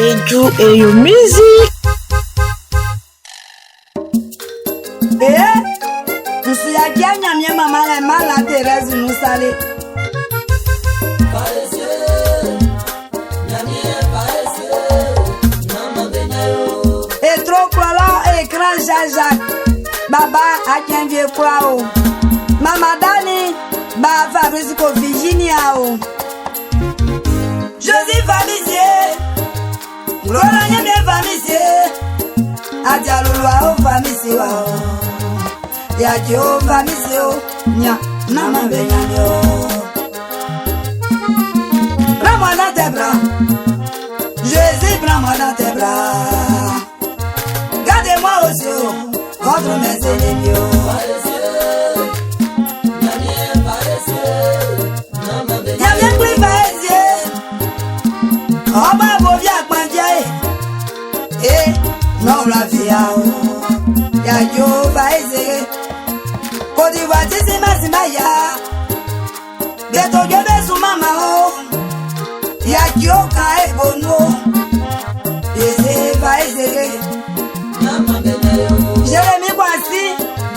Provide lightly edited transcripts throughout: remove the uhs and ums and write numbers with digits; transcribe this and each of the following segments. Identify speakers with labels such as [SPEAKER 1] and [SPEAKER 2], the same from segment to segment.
[SPEAKER 1] Eju et your music.
[SPEAKER 2] Tu suis à qui a mis maman la mal à Thérèse nous salé. Et trop clolo écran Jacques. Baba a qui vieux quoi o. Mama Dani, ba Fabrice ko Virginia o. Josie Famisier. Gloria bien Famisier. Adialua o Famisier o. Ya jo Famisier o. Nya mama benyamio. Prends-moi dans tes bras. Jésus, prends-moi dans tes bras. Gardez-moi aux yeux contre mes ennemis. Y'a bien plus faisier. Oh ma beau bien pandie. Eh, non la vie a ou. Y'a yo faisier. Côte d'Ivoire, c'est ma simaya. Bientôt je vais sous maman o. Y'a yo kae bono. Jésus faisier. Jérémie Boissy,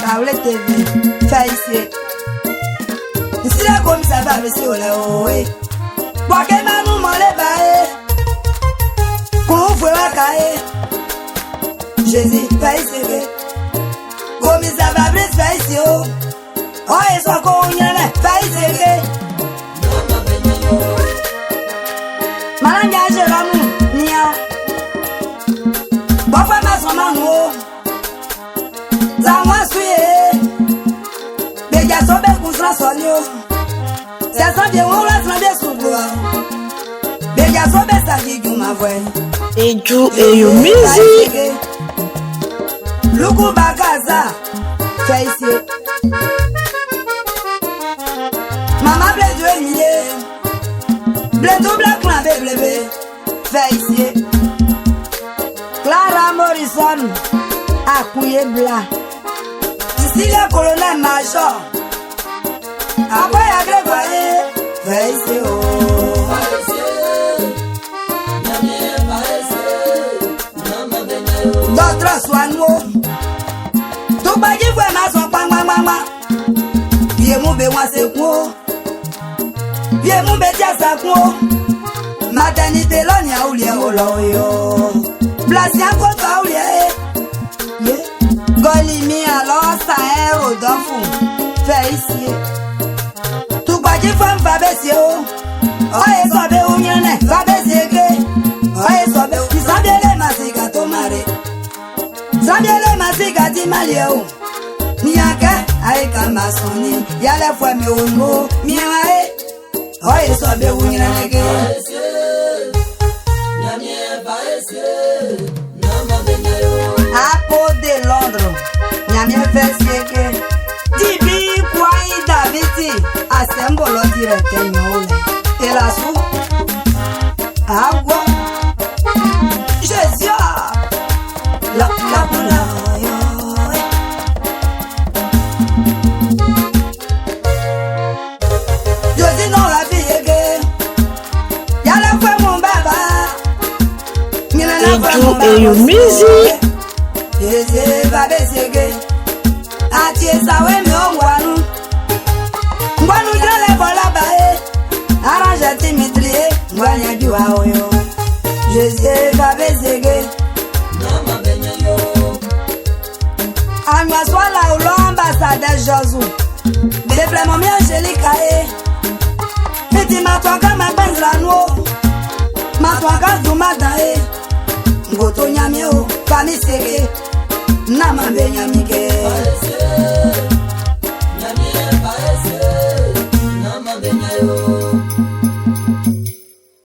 [SPEAKER 2] Kaoulé TV, Faïsé. Si la comme ça va, monsieur Oléoé. Pour que ma nous m'en bae. Qu'on vous la cae. Jésus, Faïsé. Comme ça va, blesse Faïsé. Oh, et soit qu'on y en a, Faïsé. Malanga, Jérémie, Nia. Pourquoi ma somme en Zamwa suye, beja sobe kusra sonyo. C'est ça bien on la tremble sous bois. Beja sobe sa giju ma voix.
[SPEAKER 1] Eju et your music.
[SPEAKER 2] Luku bakaza, Faïsé. Maman blé du millier. Blé double clavé blé, Faïsé. Clara Morrison, Akouye Bla. Si le colonel major, après à Grégoire, Faïsé o. D'autres soigneux, tout bagage fait ma son pang pang pang pang. Vieux mon béwa c'est quoi? Vieux mon bétia ça quoi? Maternité l'onia ou lien au loyo. Blasia contre ou lien. Golimi alors ça est au d'enfant. Faïsé. Tout quoi qui femme va baisser. Oh et sobe ou y'en est va baisser. Oh et sobe ou qui s'en vient les masiga tomare. S'en vient les masiga di malio. Miaka aïe kalmasoni. Y'a la fois mi ongo miae. Oh et sobe ou y'en est. Apo de Londres, Nyamie Fessieke, Tibi Kwai Daviti, Assembolo Directe Nyole, Telasu, Agua, Jésus, la bola, je dis non la vie, y'a la fois mon baba,
[SPEAKER 1] Eju et your music.
[SPEAKER 2] Jésus va baisser. Atié ça ouais mais on voit nous. Moi nous dans les bols bae. Arrange Dimitri, moi n'y a du aoyo. Jésus va baisser. Amia soit là où l'ambassadeur Josu. Déploiement bien Angélique aé. Petit matwa kama benza no. Matwa kazu madae. Ngoto nyamio, Famisier. Nama benyamike.